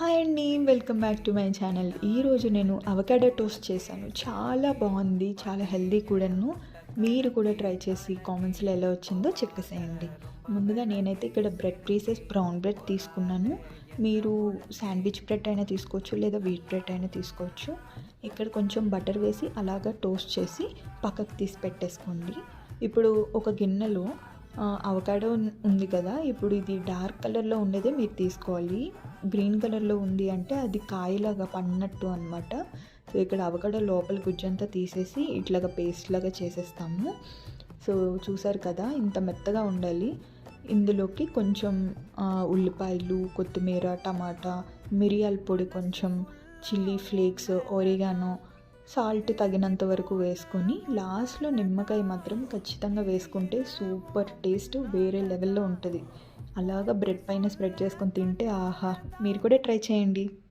Hi అండి. Welcome back to my channel. ఈరోజు నేను అవకాడో టోస్ట్ చేశాను. చాలా బాగుంది, చాలా హెల్దీ కూడాను. మీరు కూడా ట్రై చేసి కామెంట్స్లో ఎలా వచ్చిందో చెప్పేసేయండి. ముందుగా నేనైతే ఇక్కడ బ్రెడ్ పీసెస్ బ్రౌన్ బ్రెడ్ తీసుకున్నాను. మీరు శాండ్విచ్ బ్రెడ్ అయినా తీసుకోవచ్చు, లేదా వీట్ బ్రెడ్ అయినా తీసుకోవచ్చు. ఇక్కడ కొంచెం బటర్ వేసి అలాగా టోస్ట్ చేసి పక్కకు తీసి పెట్టేసుకోండి. ఇప్పుడు ఒక గిన్నెలో అవకాడో ఉంది కదా, ఇప్పుడు ఇది డార్క్ కలర్లో ఉండేదే మీరు తీసుకోవాలి. గ్రీన్ కలర్లో ఉంది అంటే అది కాయలాగా పడినట్టు అనమాట. సో ఇక్కడ అవకాడో లోపల గుజ్జంతా తీసేసి ఇట్లాగా పేస్ట్ లాగా చేసేస్తాము. సో చూసారు కదా, ఇంత మెత్తగా ఉండాలి. ఇందులోకి కొంచెం ఉల్లిపాయలు, కొత్తిమీర, టమాటా, మిరియాల పొడి, కొంచెం చిల్లీ ఫ్లేక్స్, ఒరిగానో, సాల్ట్ తగినంత వరకు వేసుకొని లాస్ట్లో నిమ్మకాయ మాత్రం ఖచ్చితంగా వేసుకుంటే సూపర్ టేస్ట్ వేరే లెవెల్లో ఉంటుంది. అలాగా బ్రెడ్ పైన స్ప్రెడ్ చేసుకొని తింటే ఆహా! మీరు కూడా ట్రై చేయండి.